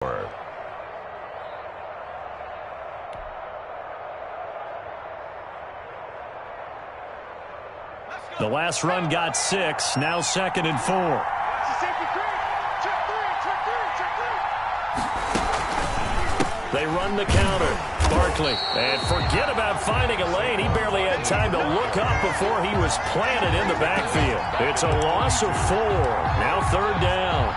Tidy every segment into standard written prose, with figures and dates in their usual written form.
The last run got 6. Now 2nd and 4. They run the counter. Barkley. And forget about finding a lane. He barely had time to look up before he was planted in the backfield. It's a loss of 4. Now 3rd down.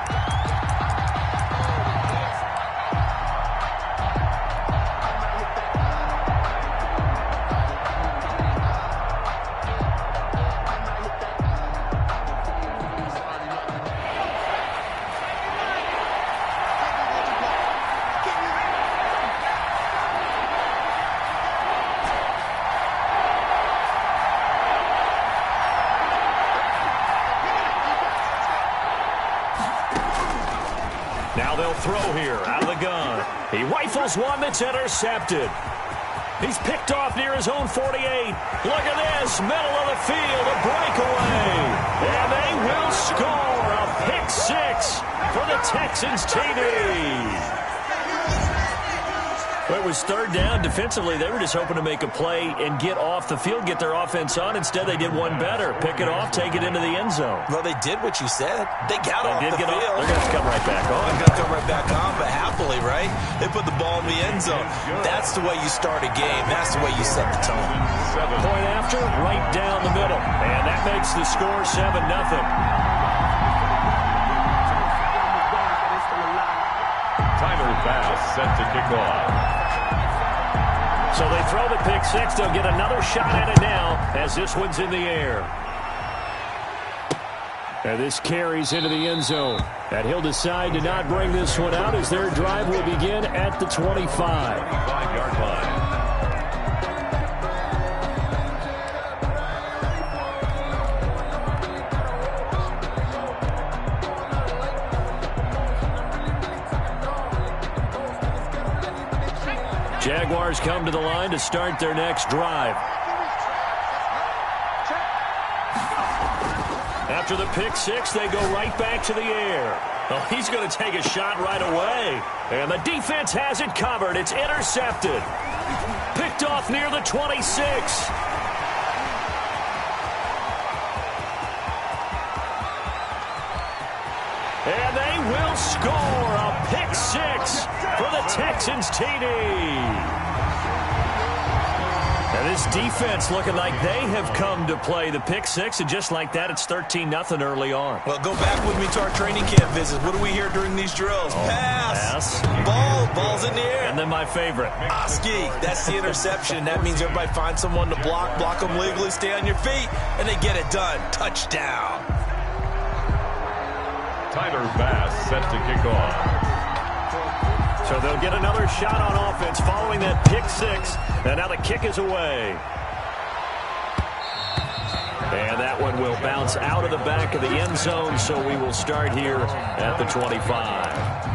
Now they'll throw here out of the gun. He rifles one that's intercepted. He's picked off near his own 48. Look at this, middle of the field, a breakaway. And they will score a pick 6 for the Texans TD. Well, it was 3rd down. Defensively, they were just hoping to make a play and get off the field, get their offense on. Instead, they did one better. Pick it off, take it into the end zone. Well, they did what you said. They got off the field. They're going to come right back on. They're going to come right back on, but happily, right? They put the ball in the end zone. That's the way you start a game. That's the way you set the tone. Point after, right down the middle. And that makes the score 7-0. Tyler Bass set to kick off. So they throw the pick 6. They'll get another shot at it now as this one's in the air. And this carries into the end zone. And he'll decide to not bring this one out as their drive will begin at the 25. 25-yard line. Jaguars come to the line to start their next drive. After the pick 6, they go right back to the air. Oh, he's going to take a shot right away. And the defense has it covered. It's intercepted. Picked off near the 26. And they will score a pick 6 for the Texans TD. And this defense looking like they have come to play the pick 6, and just like that, it's 13-0 early on. Well, go back with me to our training camp visit. What do we hear during these drills? Pass. Ball's in the air. And then my favorite. Oski. That's the interception. That means everybody finds someone to block them legally, stay on your feet, and they get it done. Touchdown. Tyler Bass set to kick off. So they'll get another shot on offense following that pick 6. And now the kick is away. And that one will bounce out of the back of the end zone, so we will start here at the 25.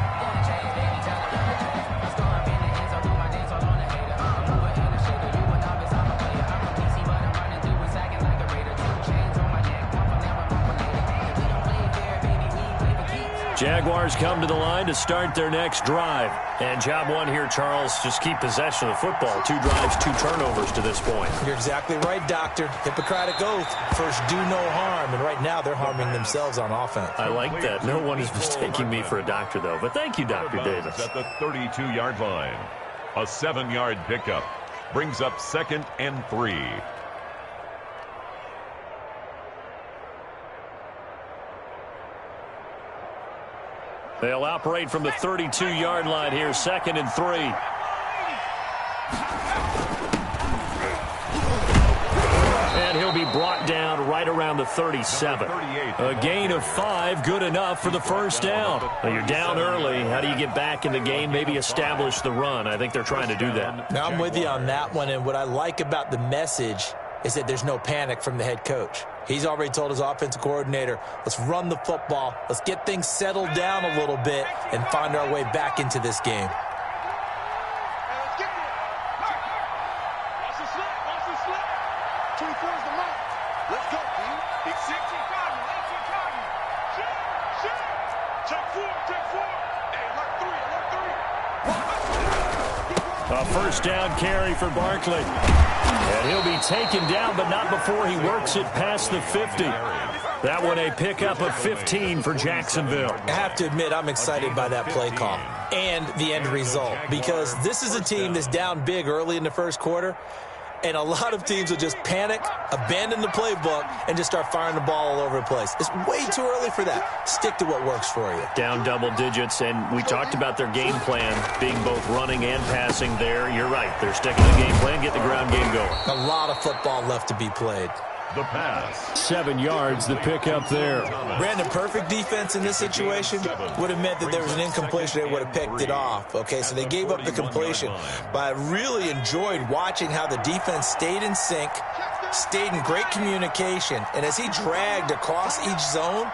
Jaguars come to the line to start their next drive. And job one here, Charles, just keep possession of the football. 2 drives, 2 turnovers to this point. You're exactly right, Doctor. Hippocratic oath. First, do no harm. And right now, they're harming themselves on offense. I like that. No one is mistaking me for a doctor, though. But thank you, Dr. Davis. At the 32-yard line. A 7-yard pickup brings up 2nd and 3. They'll operate from the 32-yard line here, 2nd and 3. And he'll be brought down right around the 37. A gain of 5, good enough for the first down. Well, you're down early. How do you get back in the game, maybe establish the run? I think they're trying to do that. Now, I'm with you on that one, and what I like about the message is that there's no panic from the head coach. He's already told his offensive coordinator, let's run the football, let's get things settled down a little bit and find our way back into this game. Check 4. Hey, look 3. A first down carry for Barkley. And he'll be taken down, but not before he works it past the 50. That one a pickup of 15 for Jacksonville. I have to admit, I'm excited by that play call and the end result, because this is a team that's down big early in the first quarter, and a lot of teams will just panic, abandon the playbook, and just start firing the ball all over the place. It's way too early for that. Stick to what works for you. Down double digits, and we talked about their game plan being both running and passing there. You're right. They're sticking to the game plan, get the ground game going. A lot of football left to be played. The pass. 7 yards, the pickup there. Brandon, perfect defense in this situation would have meant that there was an incompletion. They would have picked it off. Okay, so they gave up the completion. But I really enjoyed watching how the defense stayed in sync, stayed in great communication. And as he dragged across each zone,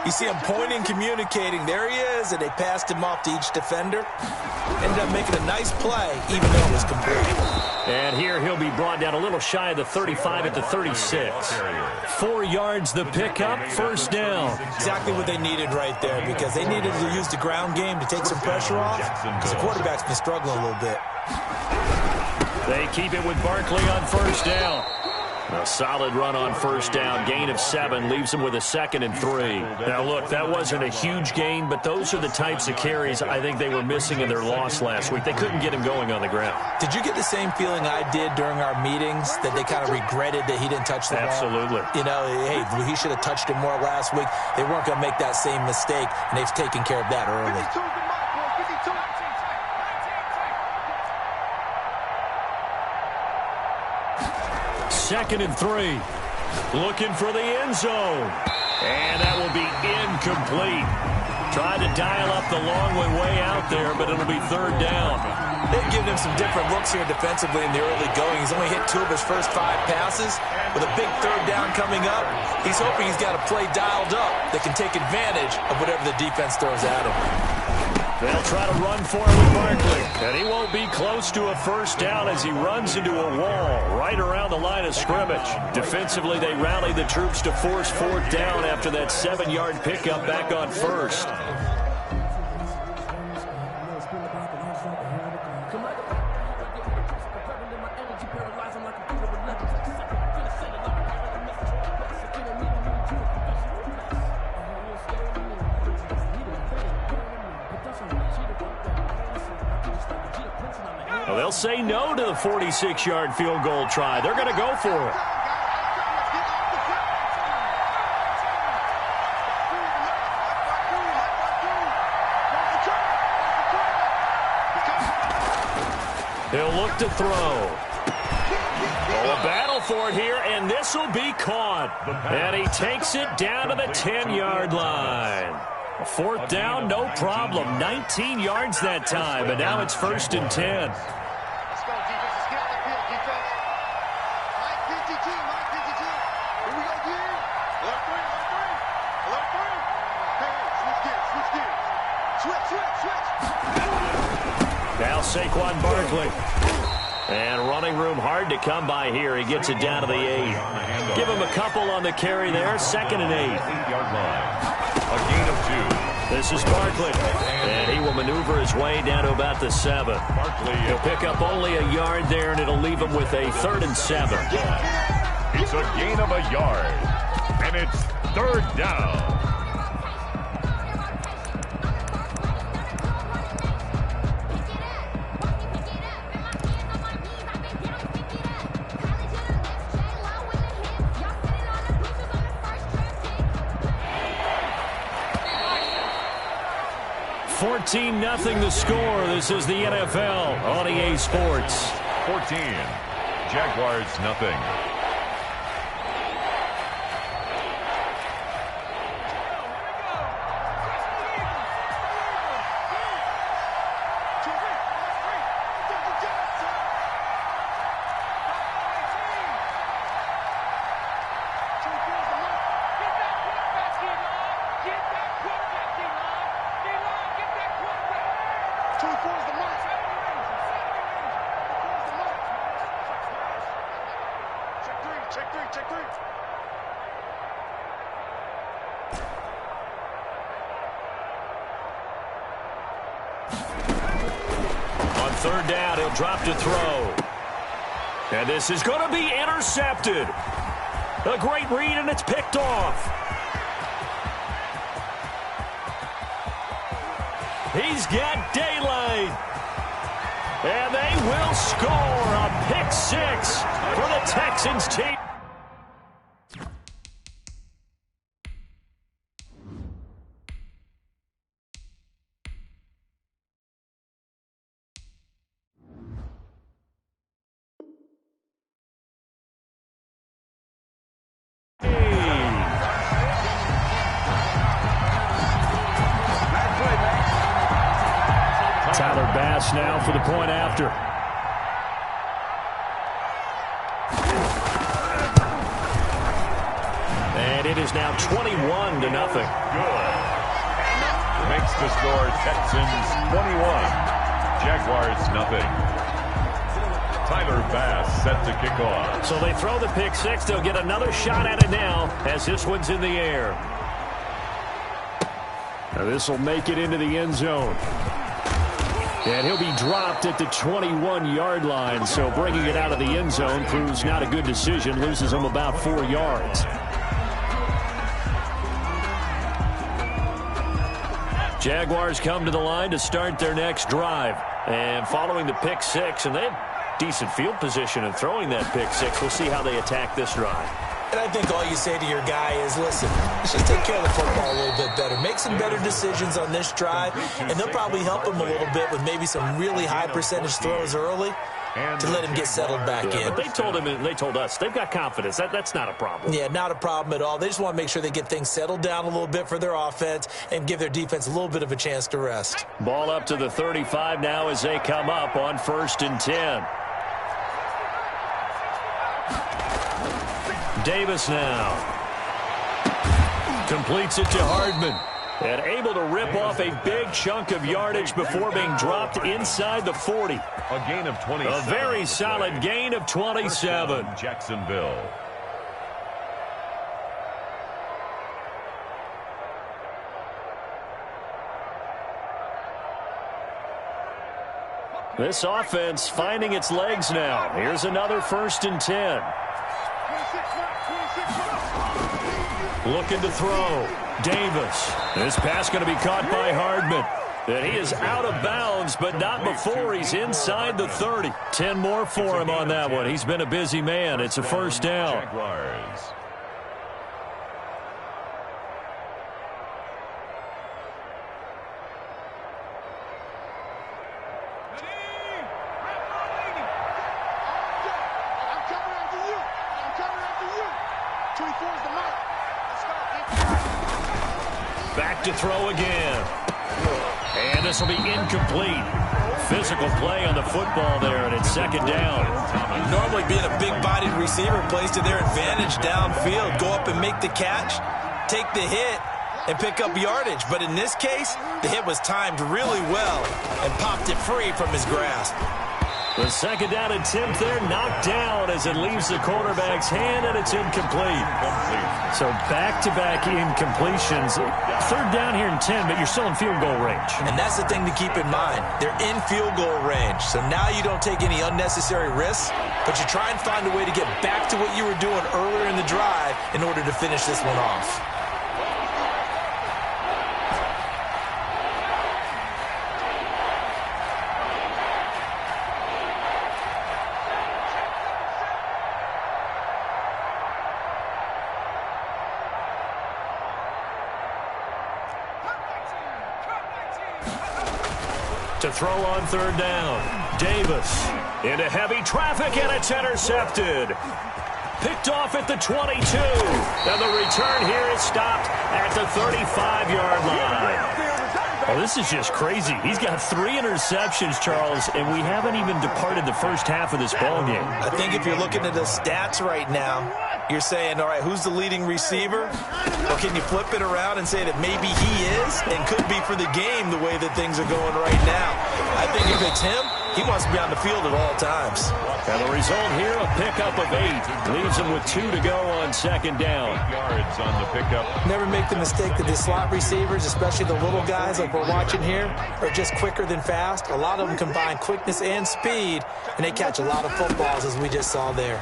you see him pointing, communicating. There he is, and they passed him off to each defender. Ended up making a nice play, even though it was complete. And here he'll be brought down a little shy of the 35 at the 36. 4 yards the pickup, first down. Exactly what they needed right there, because they needed to use the ground game to take some pressure off, because the quarterback's been struggling a little bit. They keep it with Barkley on first down. A solid run on first down. Gain of 7 leaves them with a 2nd and 3. Now, look, that wasn't a huge gain, but those are the types of carries I think they were missing in their loss last week. They couldn't get him going on the ground. Did you get the same feeling I did during our meetings, that they kind of regretted that he didn't touch the ball? Absolutely. You know, hey, he should have touched it more last week. They weren't going to make that same mistake, and they've taken care of that early. Second and 3. Looking for the end zone. And that will be incomplete. Tried to dial up the long way out there, but it'll be third down. They've given him some different looks here defensively in the early going. He's only hit 2 of his first 5 passes. With a big third down coming up, he's hoping he's got a play dialed up that can take advantage of whatever the defense throws at him. They'll try to run for it with Barkley. And he won't be close to a first down as he runs into a wall right around the line of scrimmage. Defensively, they rally the troops to force 4th down after that 7-yard pickup back on first. Well, they'll say no to the 46-yard field goal try. They're going to go for it. He'll look to throw. Oh, a battle for it here, and this will be caught. And he takes it down to the 10-yard line. 4th down, no problem. 19 yards that time, and now it's 1st and 10. Let's go, defense. Let's get on the field, defense. Mike 52, Mike 52. Here we go, again. Alert 3, alert 3. Alert 3. Hey, switch gears, switch gears. Switch. Now Saquon Barkley. And running room hard to come by here. He gets it down to the 8. Give him a couple on the carry there. 2nd and 8. 8-yard line. A gain of 2. This is Barkley. And he will maneuver his way down to about the 7. He'll pick up only a yard there, and it'll leave him with a 3rd and 7. It's a gain of a yard. And it's 3rd down. Nothing the score. This is the NFL on EA Sports. 14. Jaguars nothing. third down, he'll drop to throw. And this is going to be intercepted. A great read, and it's picked off. He's got daylight. And they will score a pick six for the Texans team. Tyler Bass now for the point after. And it is now 21-0. Good. Makes the score Texans 21. Jaguars nothing. Tyler Bass set to kick off. So they throw the pick six. They'll get another shot at it now as this one's in the air. Now this will make it into the end zone. And he'll be dropped at the 21-yard line, so bringing it out of the end zone proves not a good decision, loses him about 4 yards. Jaguars come to the line to start their next drive. And following the pick six, and they have decent field position in throwing that pick six, we'll see how they attack this drive. And I think all you say to your guy is, listen, let's just take care of the football a little bit better. Make some better decisions on this drive, and they'll probably help him a little bit with maybe some really high percentage throws early to let him get settled back in. But they told him, and they told us, they've got confidence. That's not a problem. Yeah, not a problem at all. They just want to make sure they get things settled down a little bit for their offense and give their defense a little bit of a chance to rest. Ball up to the 35 now as they come up on 1st and 10. Davis now completes it to Hardman and able to rip off a big chunk of yardage before being dropped inside the 40. A gain of 27. A very solid gain of 27. Jacksonville. This offense finding its legs now. Here's another 1st and 10. Looking to throw. Davis. This pass going to be caught by Hardman. And he is out of bounds, but not before he's inside the 30. 10 more for him on that one. He's been a busy man. It's a 1st down. Jaguars. Back to throw again. And this will be incomplete. Physical play on the football there, and it's 2nd down. Normally being a big-bodied receiver plays to their advantage downfield. Go up and make the catch, take the hit, and pick up yardage. But in this case, the hit was timed really well and popped it free from his grasp. The 2nd down attempt there knocked down as it leaves the quarterback's hand, and it's incomplete. So back-to-back incompletions. 3rd down here in 10, but you're still in field goal range. And that's the thing to keep in mind. They're in field goal range. So now you don't take any unnecessary risks, but you try and find a way to get back to what you were doing earlier in the drive in order to finish this one off. To throw on 3rd down. Davis into heavy traffic, and it's intercepted. Picked off at the 22. And the return here is stopped at the 35-yard line. Oh, this is just crazy. He's got 3 interceptions, Charles, and we haven't even departed the first half of this ball game. I think if you're looking at the stats right now, you're saying, all right, who's the leading receiver? Or can you flip it around and say that maybe he is and could be for the game the way that things are going right now? I think if it's him, He wants to be on the field at all times. And the result here, a pickup of 8. Leaves him with 2 to go on second down. 8 yards on the pickup. Never make the mistake that the slot receivers, especially the little guys like we're watching here, are just quicker than fast. A lot of them combine quickness and speed, and they catch a lot of footballs, as we just saw there.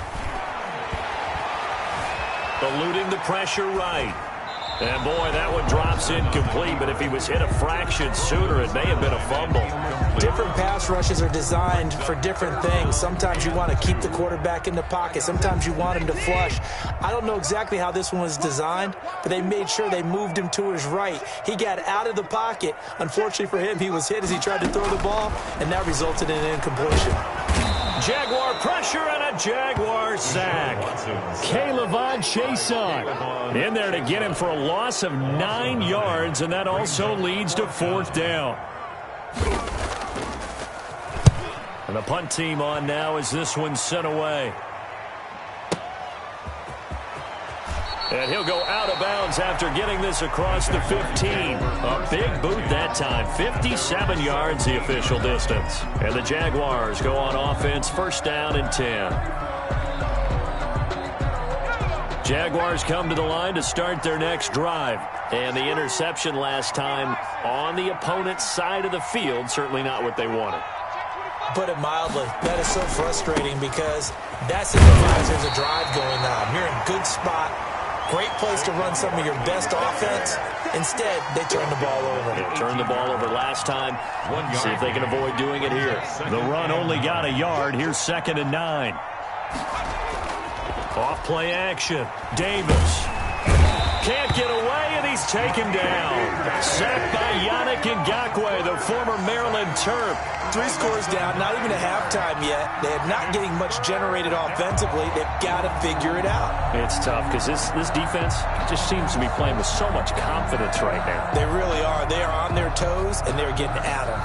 Eluding the pressure right. And, boy, that one drops incomplete, but if he was hit a fraction sooner, it may have been a fumble. Different pass rushes are designed for different things. Sometimes you want to keep the quarterback in the pocket. Sometimes you want him to flush. I don't know exactly how this one was designed, but they made sure they moved him to his right. He got out of the pocket. Unfortunately for him, he was hit as he tried to throw the ball, and that resulted in an incompletion. Jaguar pressure and a Jaguar sack. K'Lavon Chaisson in there to get him for a loss of 9 yards, and that also leads to 4th down. And the punt team on now as this one's sent away. And he'll go out of bounds after getting this across the 15. A big boot that time. 57 yards the official distance. And the Jaguars go on offense, 1st down and 10. Jaguars come to the line to start their next drive. And the interception last time on the opponent's side of the field, certainly not what they wanted. Put it mildly, that is so frustrating because that signifies there's a drive going on. You're in a good spot. Great place to run some of your best offense. Instead, they turn the ball over. They turned the ball over last time. See if they can avoid doing it here. The run only got a yard. Here's 2nd and 9. Off play action. Davis. Can't get away, and he's taken down. Sacked by Yannick Ngakoue, the former Maryland Terp. 3 scores down, not even a halftime yet. They're not getting much generated offensively. They've got to figure it out. It's tough because this defense just seems to be playing with so much confidence right now. They really are. They are on their toes, and they're getting at them.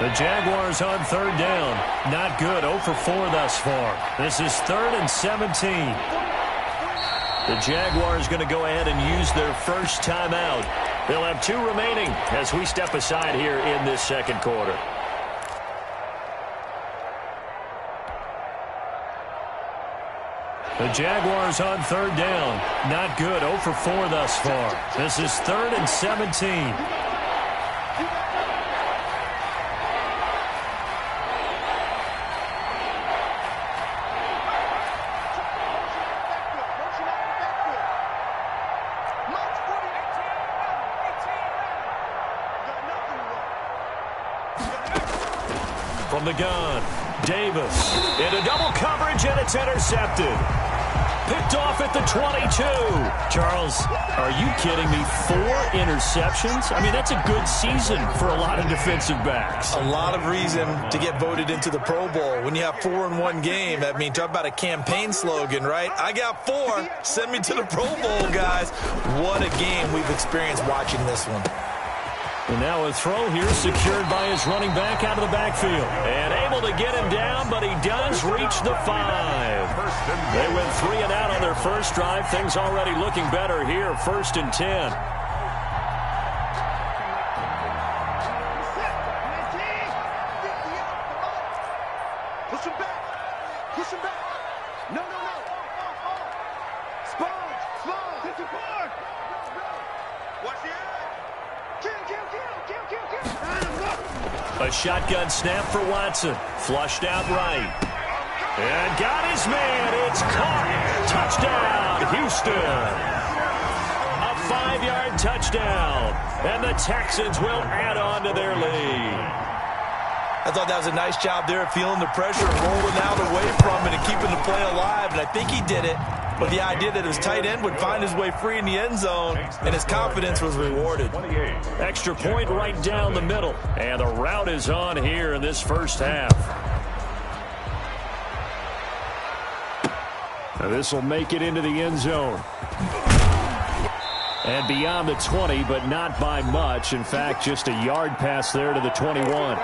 The Jaguars on 3rd down. Not good. 0 for 4 thus far. This is 3rd and 17. The Jaguars going to go ahead and use their first timeout. They'll have 2 remaining as we step aside here in this 2nd quarter. The Jaguars on 3rd down. Not good. 0 for 4 thus far. This is 3rd and 17. From the gun, Davis into double coverage, and it's intercepted. Picked off at the 22. Charles, are you kidding me? 4 interceptions? I mean, that's a good season for a lot of defensive backs. A lot of reason to get voted into the Pro Bowl. When you have 4 in one game, I mean, talk about a campaign slogan, right? I got 4. Send me to the Pro Bowl, guys. What a game we've experienced watching this one. And now a throw here secured by his running back out of the backfield. And able to get him down, but he does reach the 5. They went 3 and out on their first drive. Things already looking better here. 1st and 10. Push him back. Push him back. No. Sponge. Hit the bar. Watch the edge. Kill. A shotgun snap for Watson. Flushed out right. And got his man. It's caught. Touchdown, Houston. A 5-yard touchdown. And the Texans will add on to their lead. I thought that was a nice job there of feeling the pressure and rolling out away from it and keeping the play alive. And I think he did it with the idea that his tight end would find his way free in the end zone, and his confidence was rewarded. Extra point right down the middle. And the route is on here in this first half. Now this will make it into the end zone. And beyond the 20, but not by much. In fact, just a yard pass there to the 21.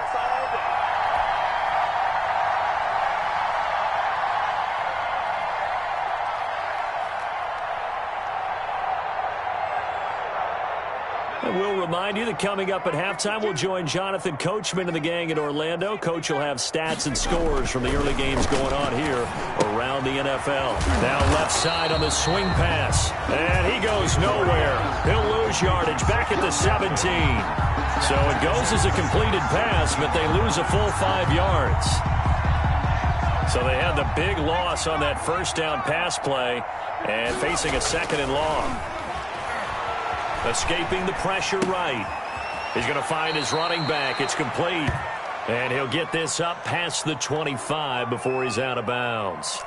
We'll remind you And coming up at halftime, we'll join Jonathan Coachman and the gang in Orlando. Coach will have stats and scores from the early games going on here around the NFL. Now left side on the swing pass. And he goes nowhere. He'll lose yardage back at the 17. So it goes as a completed pass, but they lose a full 5 yards. So they had the big loss on that first down pass play and facing a 2nd and long. Escaping the pressure right. He's going to find his running back. It's complete. And he'll get this up past the 25 before he's out of bounds.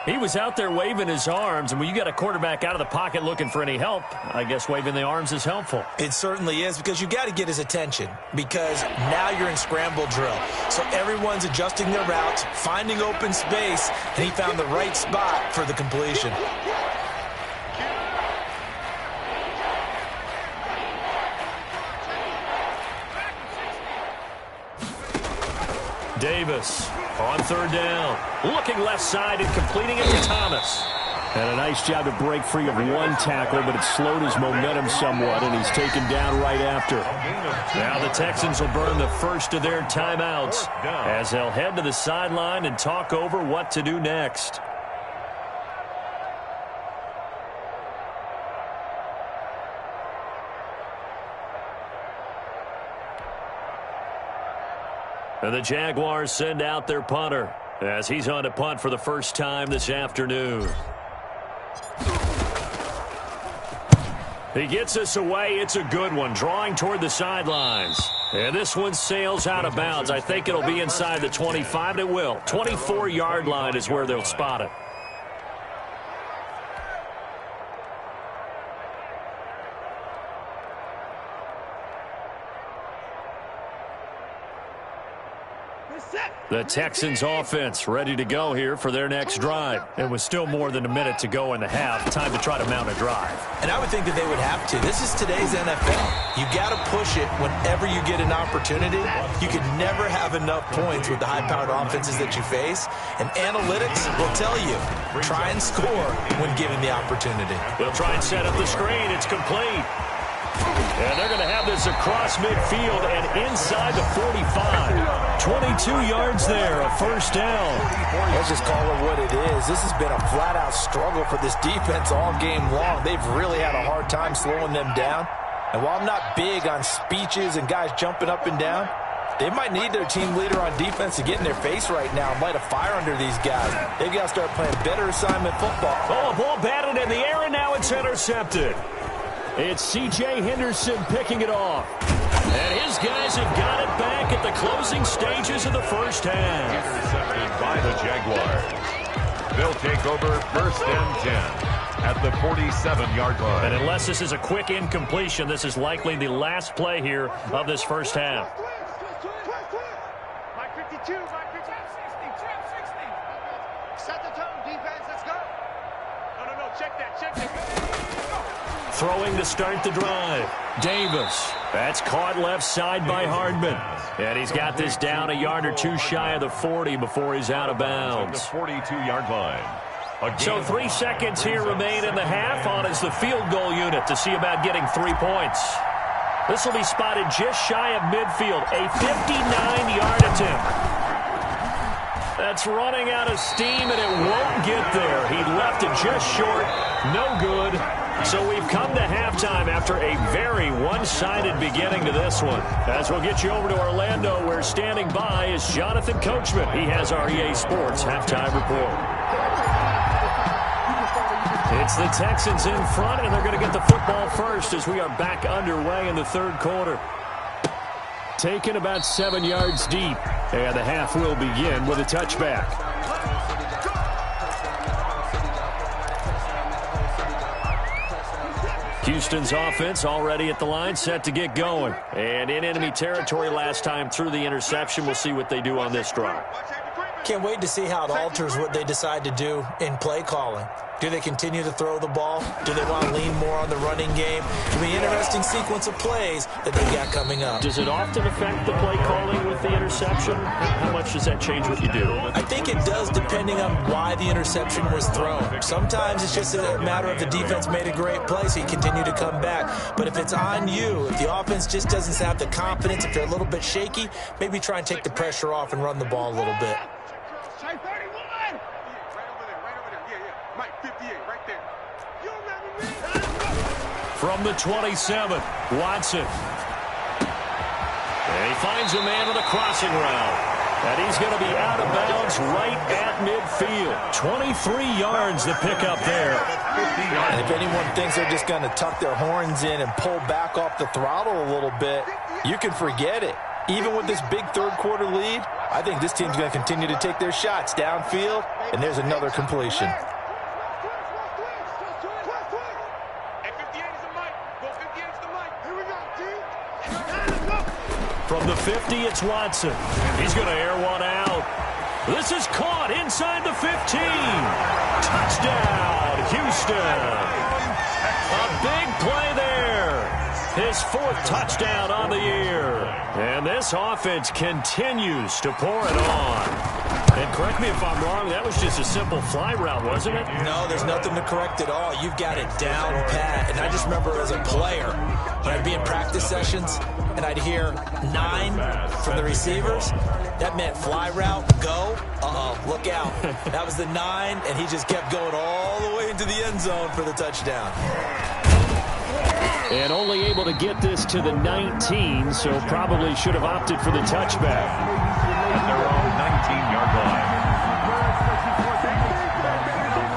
He was out there waving his arms, and when you got a quarterback out of the pocket looking for any help, I guess waving the arms is helpful. It certainly is, because you got to get his attention, because now you're in scramble drill. So everyone's adjusting their routes, finding open space, and he found the right spot for the completion. Davis on 3rd down. Looking left side and completing it to Thomas. And a nice job to break free of one tackle, but it slowed his momentum somewhat, and he's taken down right after. Now the Texans will burn the first of their timeouts as they'll head to the sideline and talk over what to do next. And the Jaguars send out their punter as he's on to punt for the first time this afternoon. He gets us away. It's a good one, drawing toward the sidelines. And this one sails out of bounds. I think it'll be inside the 25. It will. 24-yard line is where they'll spot it. The Texans offense ready to go here for their next drive. It was still more than a minute to go in the half. Time to try to mount a drive. And I would think that they would have to. This is today's NFL. You got to push it whenever you get an opportunity. You can never have enough points with the high-powered offenses that you face. And analytics will tell you, try and score when given the opportunity. They'll try and set up the screen. It's complete. And they're going to have this across midfield and inside the 45. 22 yards there, a first down. Let's just call it what it is. This has been a flat-out struggle for this defense all game long. They've really had a hard time slowing them down. And while I'm not big on speeches and guys jumping up and down, they might need their team leader on defense to get in their face right now and light a fire under these guys. They've got to start playing better assignment football. Oh, a ball batted in the air, and now it's intercepted. It's C.J. Henderson picking it off. And his guys have got it back at the closing stages of the first half. Intercepted by the Jaguars. They'll take over 1st and 10 at the 47-yard line. And unless this is a quick incompletion, this is likely the last play here of this first half. Mike 52, Mike 50. Trap 60. Set the tone, defense, let's go. No, check that. Throwing to start the drive. Davis. That's caught left side by Hardman. And he's got this down a yard or two shy of the 40 before he's out of bounds. The 42-yard line. So 3 seconds here remain in the half on as the field goal unit to see about getting 3 points. This will be spotted just shy of midfield. A 59-yard attempt. That's running out of steam, and it won't get there. He left it just short. No good. So we've come to halftime after a very one-sided beginning to this one. As we'll get you over to Orlando, where standing by is Jonathan Coachman. He has our EA Sports halftime report. It's the Texans in front, and they're going to get the football first as we are back underway in the third quarter. Taken about 7 yards deep, and the half will begin with a touchback. Houston's offense already at the line, set to get going. And in enemy territory last time through the interception. We'll see what they do on this drive. Can't wait to see how it alters what they decide to do in play calling. Do they continue to throw the ball? Do they want to lean more on the running game? It'll be an interesting sequence of plays that they got coming up. Does it often affect the play calling with the interception? interception? How much does that change what you do? I think it does, depending on why the interception was thrown. Sometimes it's just a matter of the defense made a great play, so you continue to come back. But if it's on you, if the offense just doesn't have the confidence, if they're a little bit shaky, maybe try and take the pressure off and run the ball a little bit. From the 27, Watson. And he finds a man with a crossing route. And he's going to be out of bounds right at midfield. 23 yards to pick up there. And if anyone thinks they're just going to tuck their horns in and pull back off the throttle a little bit, you can forget it. Even with this big third-quarter lead, I think this team's going to continue to take their shots downfield, and there's another completion. From the 50, it's Watson. He's going to air one out. This is caught inside the 15. Touchdown, Houston. A big play there. His 4th touchdown on the year. And this offense continues to pour it on. And correct me if I'm wrong, that was just a simple fly route, wasn't it? No, there's nothing to correct at all. You've got it down pat. And I just remember as a player, when I'd be in practice sessions, and I'd hear 9 from the receivers, that meant fly route, go, look out. That was the 9, and he just kept going all the way into the end zone for the touchdown. And only able to get this to the 19, so probably should have opted for the touchback. At their own 19-yard line.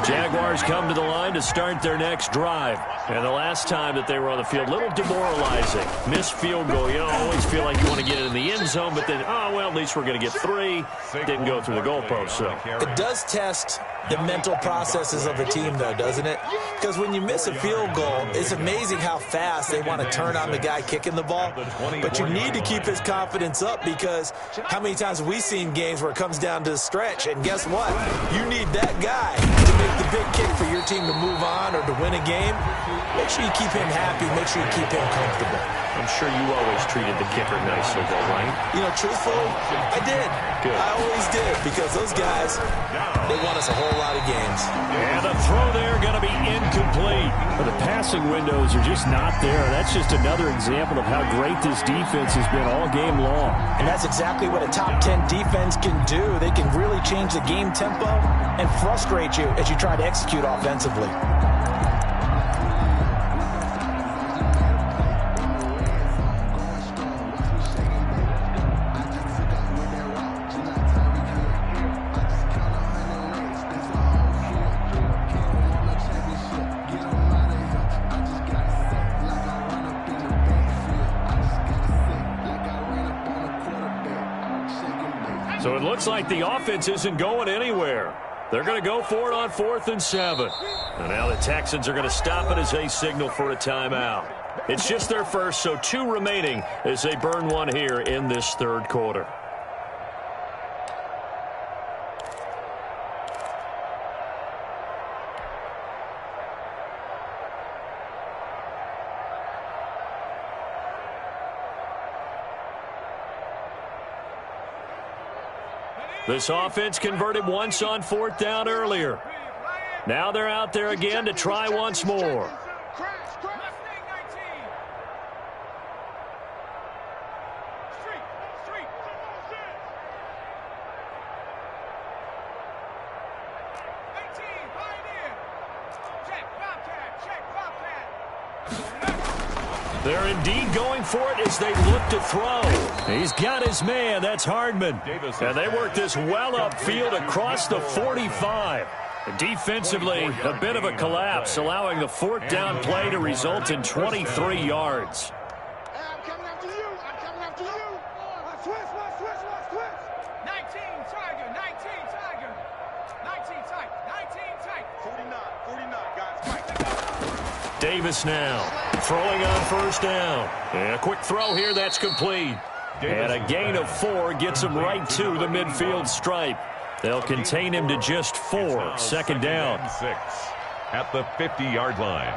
Jaguars come to the line to start their next drive. And the last time that they were on the field, a little demoralizing. Missed field goal. You always feel like you want to get it in the end zone, but then, oh, well, at least we're going to get 3. Didn't go through the goalpost, so. It does test the mental processes of a team, though, doesn't it? Because when you miss a field goal, it's amazing how fast they want to turn on the guy kicking the ball. But you need to keep his confidence up, because how many times have we seen games where it comes down to the stretch, and guess what? You need that guy to make the big kick for your team to move on or to win a game. Make sure you keep him happy. Make sure you keep him comfortable. I'm sure you always treated the kicker nicely, though, right? You know, truthfully, I did. Good. I always did, because those guys, they won us a whole lot of games. And the throw there going to be incomplete. But the passing windows are just not there. That's just another example of how great this defense has been all game long. And that's exactly what a top 10 defense can do. They can really change the game tempo and frustrate you as you try to execute offensively. So it looks like the offense isn't going anywhere. They're going to go for it on 4th and 7. And now the Texans are going to stop it as they signal for a timeout. It's just their first, so 2 remaining as they burn one here in this third quarter. This offense converted once on 4th down earlier. Now they're out there again to try once more. They're indeed going for it as they look to throw. He's got his man. That's Hardman. And they work this well upfield across the 45. Defensively, a bit of a collapse, allowing the 4th down play to result in 23 yards. I'm coming after you. I'm coming after you. Switch. 19 Tiger. 19 Tiger. 19 tight. 19 tight. 49 guys. Davis now throwing on 1st down. And a quick throw here. That's complete. And a gain of 4 gets him right to the midfield stripe. They'll contain him to just 4. 2nd down. 6 at the 50-yard line.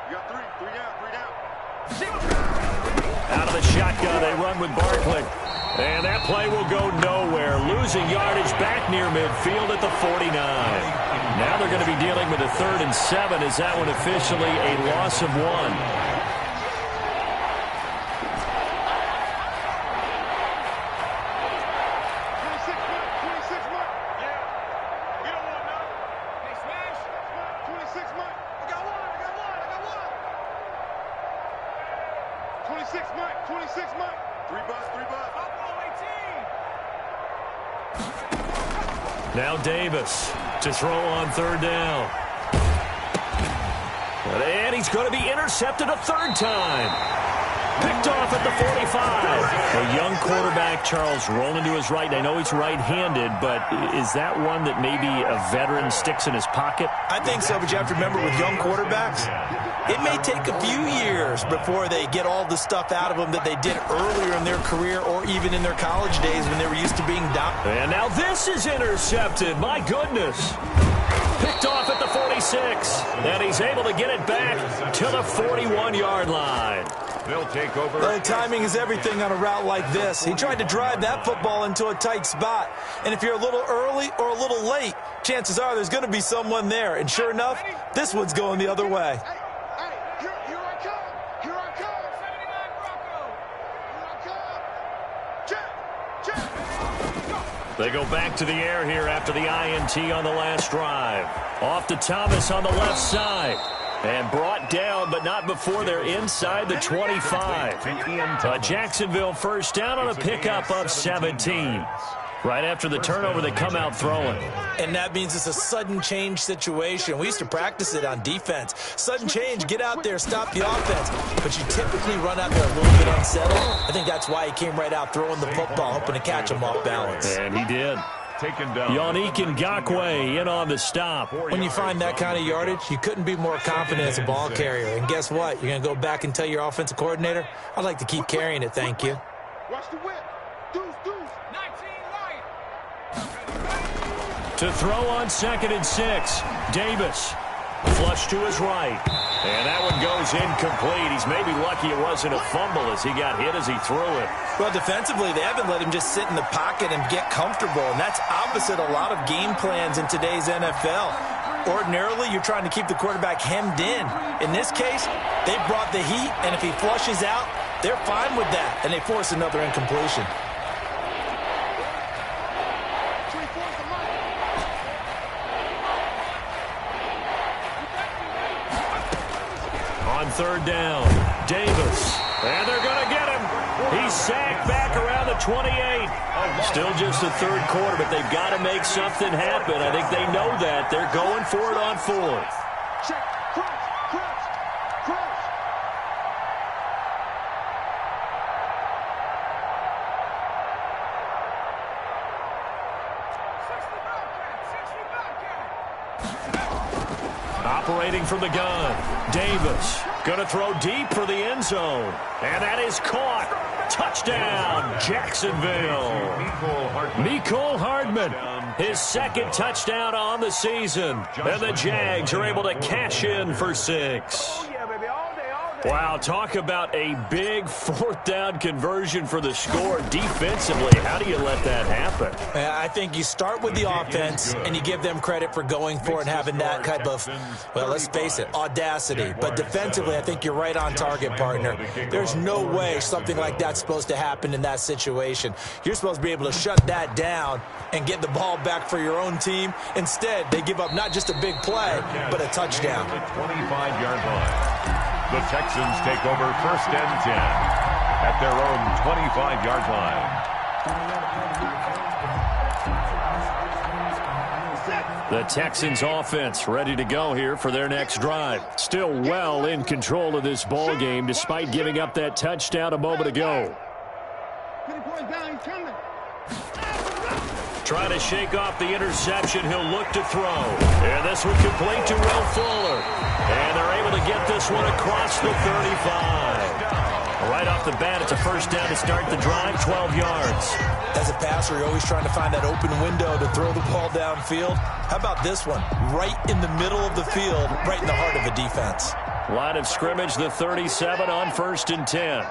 You got three. Three down. Out of the shotgun, they run with Barkley. And that play will go nowhere. Losing yardage back near midfield at the 49. Now they're going to be dealing with a 3rd and 7. Is that one officially a loss of 1? 26, Mike. 3 bus. Now Davis to throw on 3rd down. And he's going to be intercepted a 3rd time. Picked off at the 45. A young quarterback, Charles, rolling to his right. I know he's right-handed, but is that one that maybe a veteran sticks in his pocket? I think so, but you have to remember with young quarterbacks, it may take a few years before they get all the stuff out of them that they did earlier in their career or even in their college days when they were used to being dominant. And now this is intercepted. My goodness. Picked off at the 46. And he's able to get it back to the 41-yard line. They'll take over. The timing is everything on a route like this. He tried to drive that football into a tight spot. And if you're a little early or a little late, chances are there's going to be someone there. And sure enough, this one's going the other way. They go back to the air here after the INT on the last drive. Off to Thomas on the left side. And brought down, but not before they're inside the 25. A Jacksonville first down on a pickup of 17. Right after the turnover, they come out throwing. And that means it's a sudden change situation. We used to practice it on defense. Sudden change, get out there, stop the offense. But you typically run out there a little bit unsettled. I think that's why he came right out throwing the football, hoping to catch him off balance. And he did. Taken down. Yannick Ngakoue in on the stop. When you find that kind of yardage, you couldn't be more confident as a ball carrier. And guess what? You're going to go back and tell your offensive coordinator, I'd like to keep carrying it, thank you. Watch the whip. Deuce. 19 right. To throw on 2nd and 6. Davis. Flush to his right. And that one goes incomplete. He's maybe lucky it wasn't a fumble as he got hit as he threw it. Well, defensively, they haven't let him just sit in the pocket and get comfortable, and that's opposite a lot of game plans in today's NFL. Ordinarily, you're trying to keep the quarterback hemmed in. In this case, they brought the heat, and if he flushes out, they're fine with that, and they force another incompletion. On 3rd down, Davis. And they're going to get him. He's sacked back around the 28. Still just the 3rd quarter, but they've got to make something happen. I think they know that. They're going for it on 4th. Check. Cross. Operating from the gun, Davis going to throw deep for the end zone. And that is caught. Touchdown, Jacksonville. Mecole Hardman, his 2nd touchdown on the season. And the Jags are able to cash in for 6. Wow, talk about a big 4th down conversion for the score defensively. How do you let that happen? I think you start with the offense, and you give them credit for going for it and having that type of, well, let's face it, audacity. But defensively, I think you're right on target, partner. There's no way something like that's supposed to happen in that situation. You're supposed to be able to shut that down and get the ball back for your own team. Instead, they give up not just a big play, but a touchdown. 25-yard line. The Texans take over 1st and 10 at their own 25-yard line. The Texans offense ready to go here for their next drive. Still well in control of this ball game despite giving up that touchdown a moment ago. Trying to shake off the interception. He'll look to throw. And this one complete to Will Fuller. And they're able to get this one across the 35. Right off the bat, it's a 1st down to start the drive, 12 yards. As a passer, you're always trying to find that open window to throw the ball downfield. How about this one? Right in the middle of the field, right in the heart of a defense. Line of scrimmage, the 37 on 1st and 10.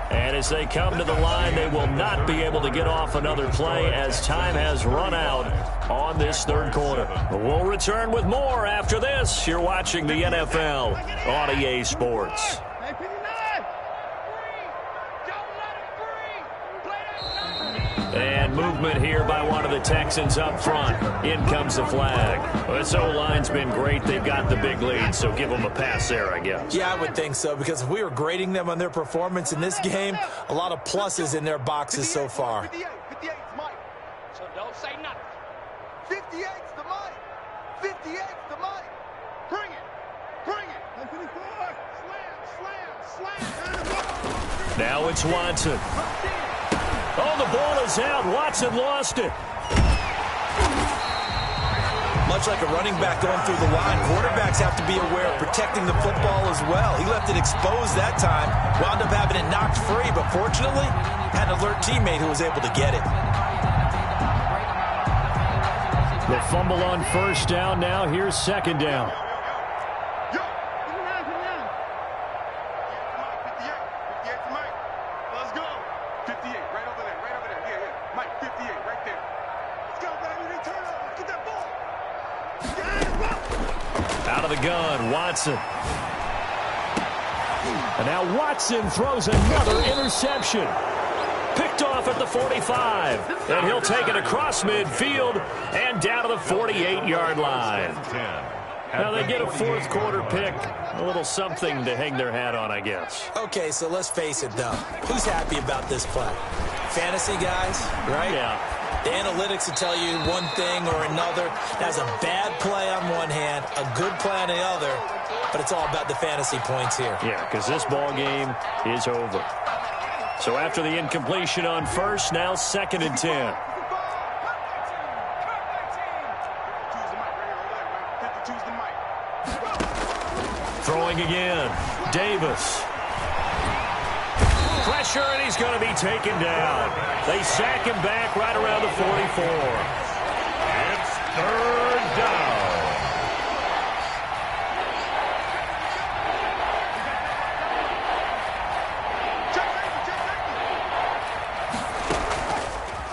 And as they come to the line, they will not be able to get off another play as time has run out on this third quarter. We'll return with more after this. You're watching the NFL on EA Sports. And movement here by one of the Texans up front. In comes the flag. Well, this O-line's been great. They've got the big lead, so give them a pass there, I guess. Yeah, I would think so, because if we were grading them on their performance in this game, a lot of pluses in their boxes so far. 58's Mike. So don't say nothing. 58's the Mike. 58's the Mike. Bring it. Bring it. Slam. Now it's Watson. Oh, the ball is out. Watson lost it. Much like a running back going through the line, quarterbacks have to be aware of protecting the football as well. He left it exposed that time, wound up having it knocked free, but fortunately, had an alert teammate who was able to get it. The fumble on 1st down. Now here's 2nd down. Out of the gun, Watson. And now Watson throws another interception. Picked off at the 45. And he'll take it across midfield and down to the 48-yard line. Now they get a 4th quarter pick. A little something to hang their hat on, I guess. Okay, so let's face it, though. Who's happy about this play? Fantasy guys, right? Yeah. The analytics will tell you one thing or another. That's a bad play on one hand, a good play on the other, but it's all about the fantasy points here. Yeah, because this ball game is over. So after the incompletion on 1st, now 2nd and 10. Throwing again. Davis. Pressure, and he's going to be taken down. They sack him back right around the 44. It's 3rd down.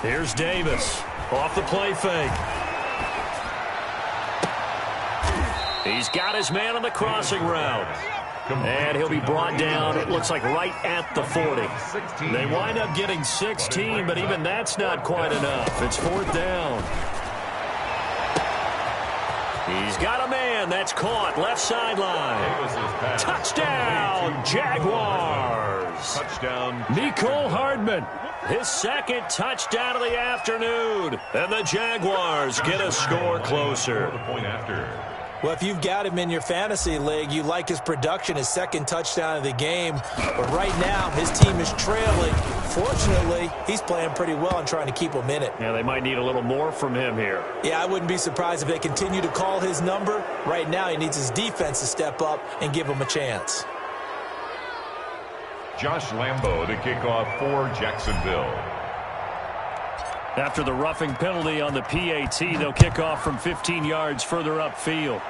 Here's Davis off the play fake. He's got his man on the crossing route. And he'll be brought down, it looks like, right at the 40. They wind up getting 16, but even that's not quite enough. It's 4th down. He's got a man that's caught left sideline. Touchdown, Jaguars. Touchdown. Mecole Hardman, his 2nd touchdown of the afternoon. And the Jaguars get a score closer. The point after. Well, if you've got him in your fantasy league, you like his production, his 2nd touchdown of the game. But right now, his team is trailing. Fortunately, he's playing pretty well and trying to keep him in it. Yeah, they might need a little more from him here. Yeah, I wouldn't be surprised if they continue to call his number. Right now, he needs his defense to step up and give him a chance. Josh Lambo to kick off for Jacksonville. After the roughing penalty on the PAT, they'll kick off from 15 yards further upfield.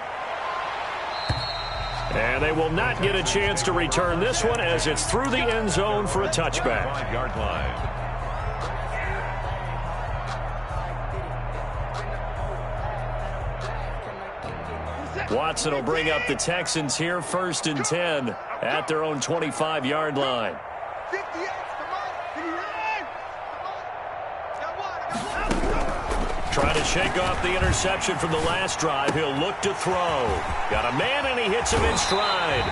And they will not get a chance to return this one as it's through the end zone for a touchback. 5-yard line. Watson will bring up the Texans here, 1st and 10 at their own 25-yard line. 58's the Mike. Trying to shake off the interception from the last drive. He'll look to throw. Got a man, and he hits him in stride.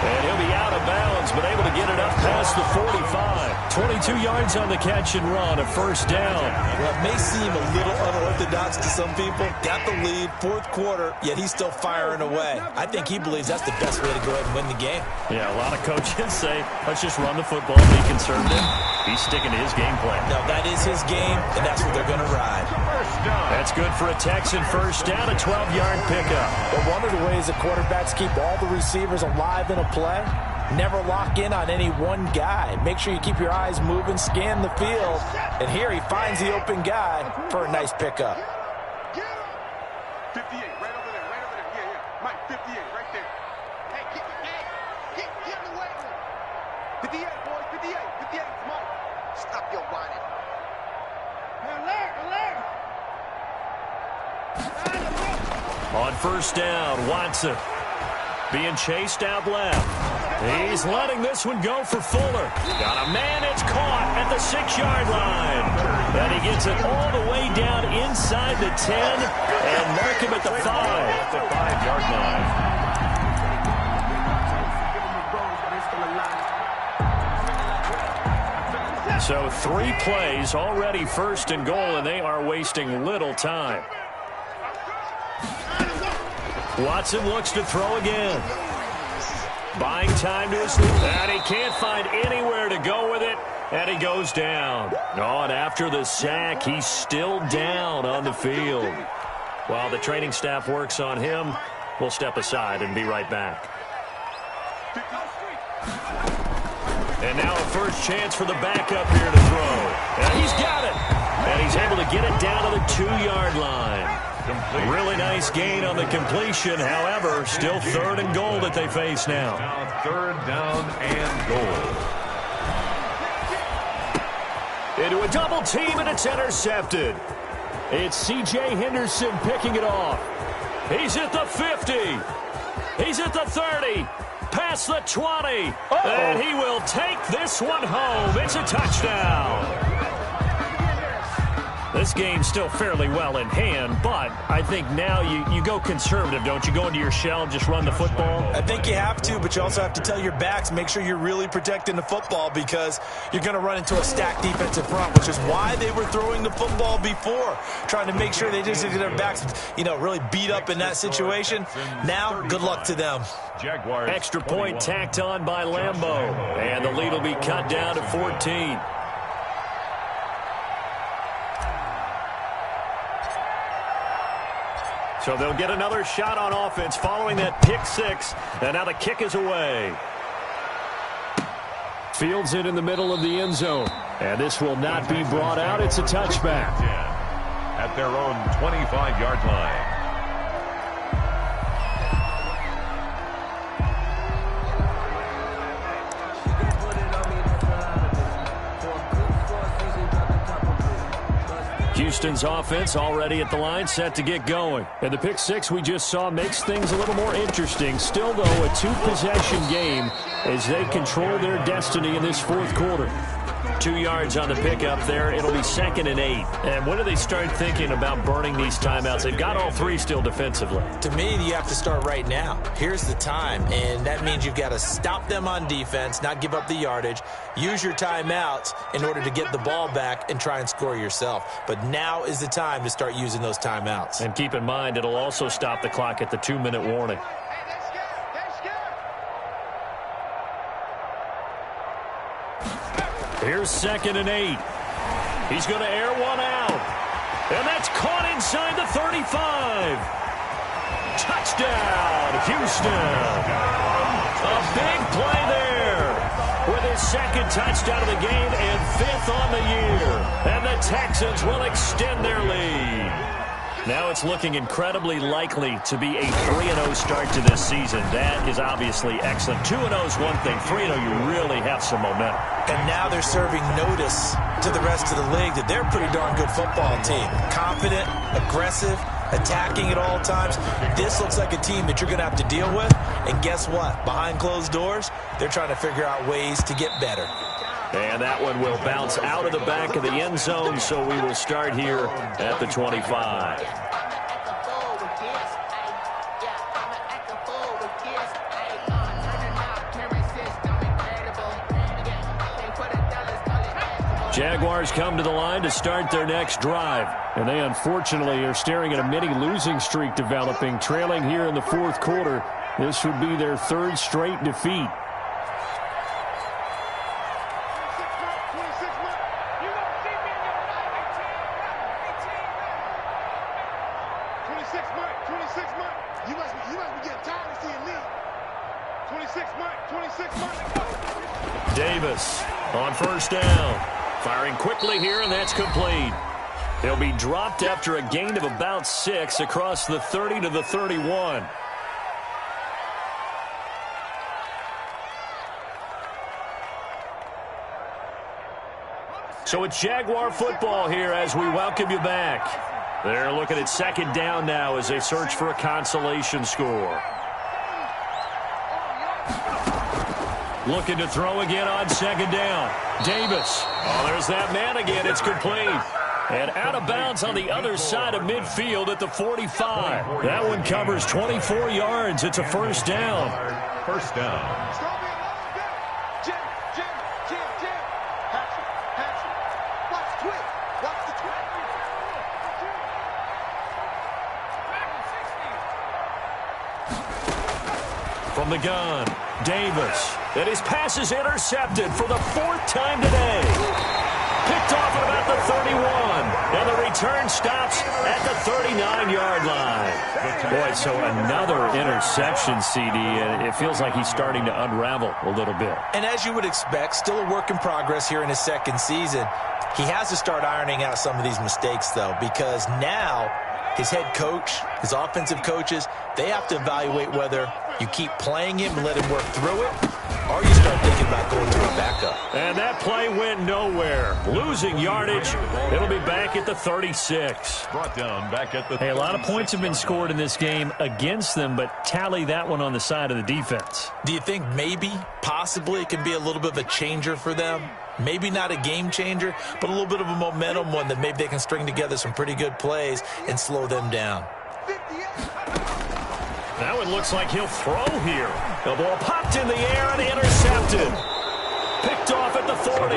And he'll be out of bounds, but able to get it up past the 45. 22 yards on the catch and run, a 1st down. Well, it may seem a little unorthodox to some people. Got the lead, 4th quarter, yet he's still firing away. I think he believes that's the best way to go ahead and win the game. Yeah, a lot of coaches say, let's just run the football, be conservative. He's sticking to his game plan. No, that is his game, and that's what they're going to ride. first down. That's good for a Texan first down, a 12-yard pickup. But one of the ways the quarterbacks keep all the receivers alive in a play, never lock in on any one guy. Make sure you keep your eyes moving, scan the field, and here he finds the open guy for a nice pickup. 58, right over there, right over there. Yeah. Mike, 58, right there. Hey, get away. 58, boys, 58, 58, Mike. Stop your whining. On first down, Watson being chased out left. He's letting this one go for Fuller. Got a man, it's caught at the 6-yard line. And he gets it all the way down inside the 10 and mark him at the 5. At the 5-yard line. So 3 plays already first and goal, and they are wasting little time. Watson looks to throw again. Buying time to his lead, and he can't find anywhere to go with it, and he goes down. Oh, and after the sack, he's still down on the field. While the training staff works on him, we'll step aside and be right back. And now a first chance for the backup here to throw. And he's got it. And he's able to get it down to the 2-yard line. Complete. Really nice gain on the completion. However, still 3rd and goal that they face now. Now 3rd down and goal. Into a double team, and it's intercepted. It's C.J. Henderson picking it off. He's at the 50. He's at the 30. Past the 20. And he will take this one home. It's a touchdown. This game's still fairly well in hand, but I think now you go conservative, don't you? Go into your shell and just run the football? I think you have to, but you also have to tell your backs, make sure you're really protecting the football because you're going to run into a stacked defensive front, which is why they were throwing the football before, trying to make sure they just get their backs, really beat up in that situation. Now, good luck to them. Jaguars. Extra point tacked on by Lambeau, and the lead will be cut down to 14. So they'll get another shot on offense following that pick 6. And now the kick is away. Fields it in the middle of the end zone. And this will not be brought out. It's a touchback. At their own 25-yard line. Houston's offense already at the line, set to get going. And the pick 6 we just saw makes things a little more interesting. Still, though, a 2-possession game as they control their destiny in this 4th quarter. 2 yards on the pickup there. It'll be 2nd and 8. And when do they start thinking about burning these timeouts? They've got all 3 still defensively. To me, you have to start right now. Here's the time, and that means you've got to stop them on defense, not give up the yardage, use your timeouts in order to get the ball back and try and score yourself. But now is the time to start using those timeouts. And keep in mind, it'll also stop the clock at the 2-minute warning. Here's 2nd and 8. He's going to air one out. And that's caught inside the 35. Touchdown, Houston. A big play there with his 2nd touchdown of the game and 5th on the year. And the Texans will extend their lead. Now it's looking incredibly likely to be a 3-0 start to this season. That is obviously excellent. 2-0 is one thing. 3-0, you really have some momentum. And now they're serving notice to the rest of the league that they're a pretty darn good football team. Confident, aggressive, attacking at all times. This looks like a team that you're going to have to deal with. And guess what? Behind closed doors, they're trying to figure out ways to get better. And that one will bounce out of the back of the end zone, so we will start here at the 25. Jaguars come to the line to start their next drive. And they unfortunately are staring at a mini losing streak developing, trailing here in the 4th quarter. This would be their 3rd straight defeat. He might be getting tired of seeing me. 26, Mike. 26, Mike. Davis on first down. Firing quickly here, and that's complete. He'll be dropped after a gain of about 6 across the 30 to the 31. So it's Jaguar football here as we welcome you back. They're looking at second down now as they search for a consolation score. Looking to throw again on second down. Davis. Oh, there's that man again. It's complete. And out of bounds on the other side of midfield at the 45. That one covers 24 yards. It's a first down. First down. It's gonna be a long day. Jam. Hatcher. Watch the twig. Watch the twig. From the gun, Davis. And his pass is intercepted for the 4th time today. Picked off at about the 31. And the return stops at the 39-yard line. Boy, so another interception, CD. And it feels like he's starting to unravel a little bit. And as you would expect, still a work in progress here in his second season. He has to start ironing out some of these mistakes, though, because now his head coach, his offensive coaches, they have to evaluate whether you keep playing him and let him work through it, or you start thinking about going to a backup. And that play went nowhere. Losing yardage. It'll be back at the 36. Brought down back at the Hey, a lot of points have been scored in this game against them, but tally that one on the side of the defense. Do you think maybe, possibly, it can be a little bit of a changer for them? Maybe not a game changer, but a little bit of a momentum one that maybe they can string together some pretty good plays and slow them down. 58. Now it looks like he'll throw here. The ball popped in the air and intercepted. Picked off at the 40.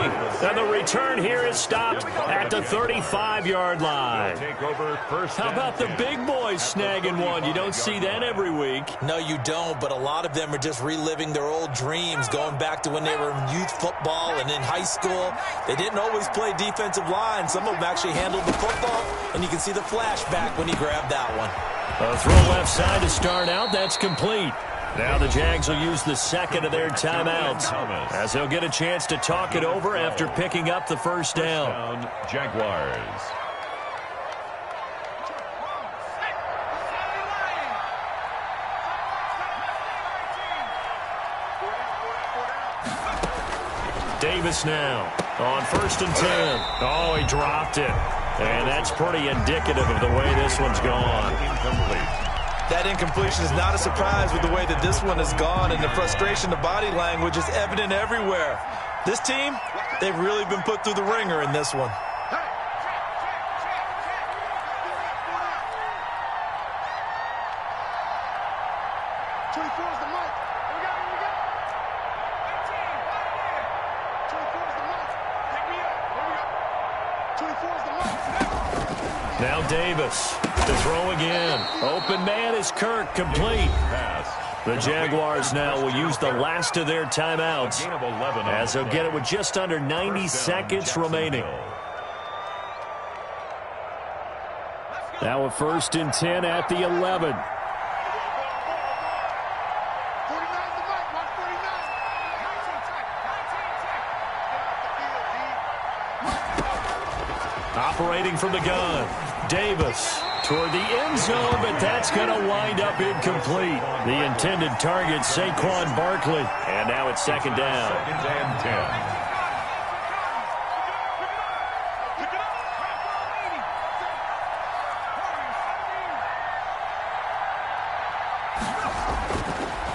And the return here is stopped at the 35-yard line. Take over first. How about the big boys snagging one? You don't see that every week. No, you don't, but a lot of them are just reliving their old dreams, going back to when they were in youth football and in high school. They didn't always play defensive line. Some of them actually handled the football, and you can see the flashback when he grabbed that one. A throw left side to start out. That's complete. Now the Jags will use the second of their timeouts as they'll get a chance to talk it over after picking up the first down. Jaguars. Davis now on first and 10. Oh, he dropped it. And that's pretty indicative of the way this one's gone. Incomplete. That incompletion is not a surprise with the way that this one has gone, and the frustration, the body language is evident everywhere. This team, they've really been put through the ringer in this one. Now Davis to throw again. Open man is Kirk, complete. The Jaguars now will use the last of their timeouts as they'll get it with just under 90 seconds remaining. Now a first and 10 at the 11. Operating from the gun, Davis toward the end zone, but that's going to wind up incomplete. The intended target, Saquon Barkley. And now it's second down. Second and 10.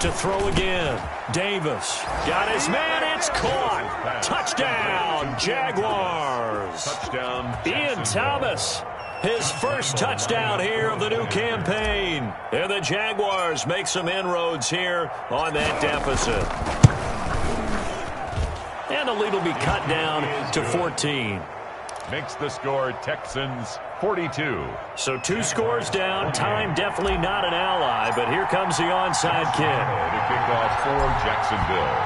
To throw again, Davis got his man, it's caught. Touchdown, Jaguars. Touchdown, Ian Thomas, his first touchdown here of the new campaign. And the Jaguars make some inroads here on that deficit. And the lead will be cut down to 14. Makes the score Texans 42. So 2 scores down. Time definitely not an ally, but here comes the onside kick. To kick off for Jacksonville.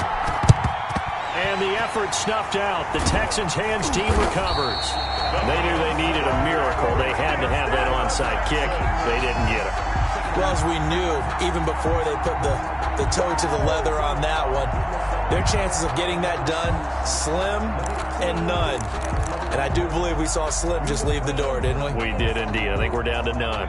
And the effort snuffed out. The Texans' hands team recovers. They knew they needed a miracle. They had to have that onside kick. They didn't get it. Well, as we knew, even before they put the toe to the leather on that one, their chances of getting that done, slim and none. And I do believe we saw Slim just leave the door, didn't we? We did indeed. I think we're down to none.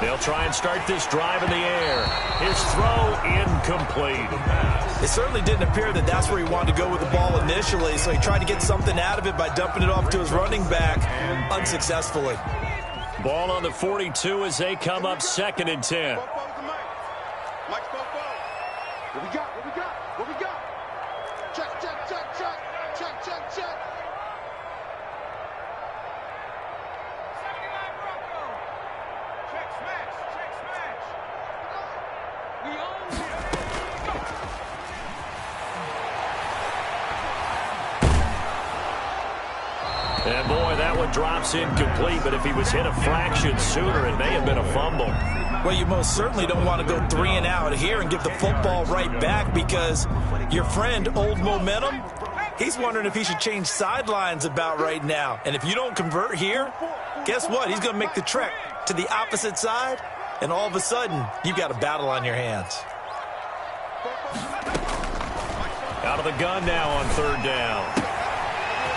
They'll try and start this drive in the air. His throw incomplete. It certainly didn't appear that that's where he wanted to go with the ball initially, so he tried to get something out of it by dumping it off to his running back unsuccessfully. Ball on the 42 as they come up 2nd and 10. Mike's go forward. What we got? What we got? What we got? Check, check, check, check. Check, check, check. 79 Bronco. Check smash. Check smash. We own it. And boy, that one drops incomplete, but if he was hit a fraction sooner, it may have been a fumble. Well, you most certainly don't want to go 3 and out here and give the football right back, because your friend, Old Momentum, he's wondering if he should change sidelines about right now. And if you don't convert here, guess what? He's going to make the trek to the opposite side, and all of a sudden, you've got a battle on your hands. Out of the gun now on 3rd down.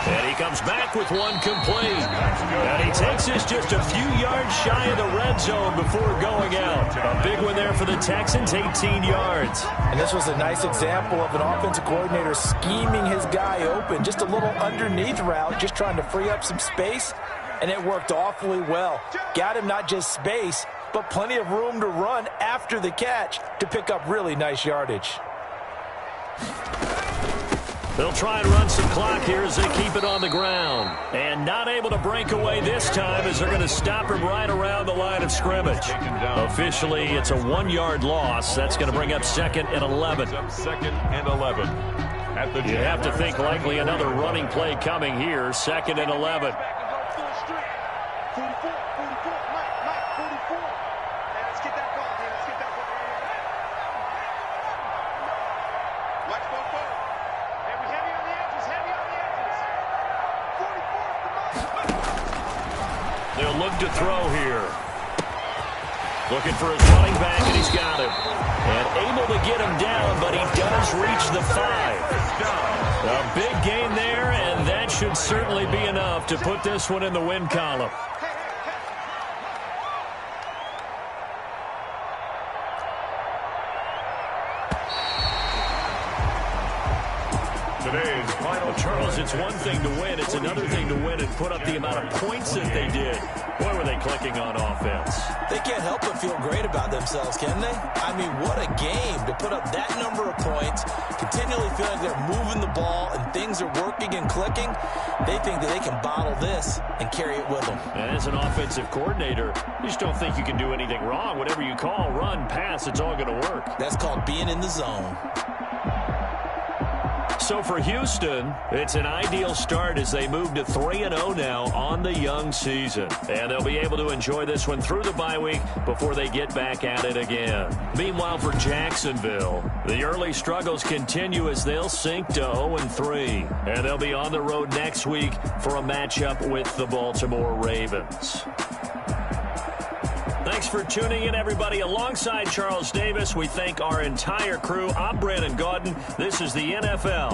And he comes back with one complete. And he takes this just a few yards shy of the red zone before going out. A big one there for the Texans, 18 yards. And this was a nice example of an offensive coordinator scheming his guy open. Just a little underneath route, just trying to free up some space. And it worked awfully well. Got him not just space, but plenty of room to run after the catch to pick up really nice yardage. They'll try and run some clock here as they keep it on the ground. And not able to break away this time as they're going to stop him right around the line of scrimmage. Officially, it's a 1-yard loss. That's going to bring up 2nd and 11. 2nd and 11. You have to think likely another running play coming here. 2nd and 11. 44, 44, Mike, 44. Hey, let's get that ball, man. Let's get that ball. Mike's go forward. Hey, we heavy on the edges. Heavy on the edges. 44, They'll look to throw here. Looking for his running back, and he's got him. And able to get him down, but he does reach the 5. A big gain there, and that should certainly be enough to put this one in the win column. Today's final Charles, it's one thing to win. It's another thing to win and put up the amount of points that they did. Boy, were they clicking on offense. They can't help but feel great about themselves, can they? I mean, what a game to put up that number of points, continually feeling like they're moving the ball and things are working and clicking. They think that they can bottle this and carry it with them. And as an offensive coordinator, you just don't think you can do anything wrong. Whatever you call, run, pass, it's all going to work. That's called being in the zone. So for Houston, it's an ideal start as they move to 3-0 now on the young season. And they'll be able to enjoy this one through the bye week before they get back at it again. Meanwhile, for Jacksonville, the early struggles continue as they'll sink to 0-3. And they'll be on the road next week for a matchup with the Baltimore Ravens. Thanks for tuning in, everybody. Alongside Charles Davis, we thank our entire crew. I'm Brandon Gaudin. This is the NFL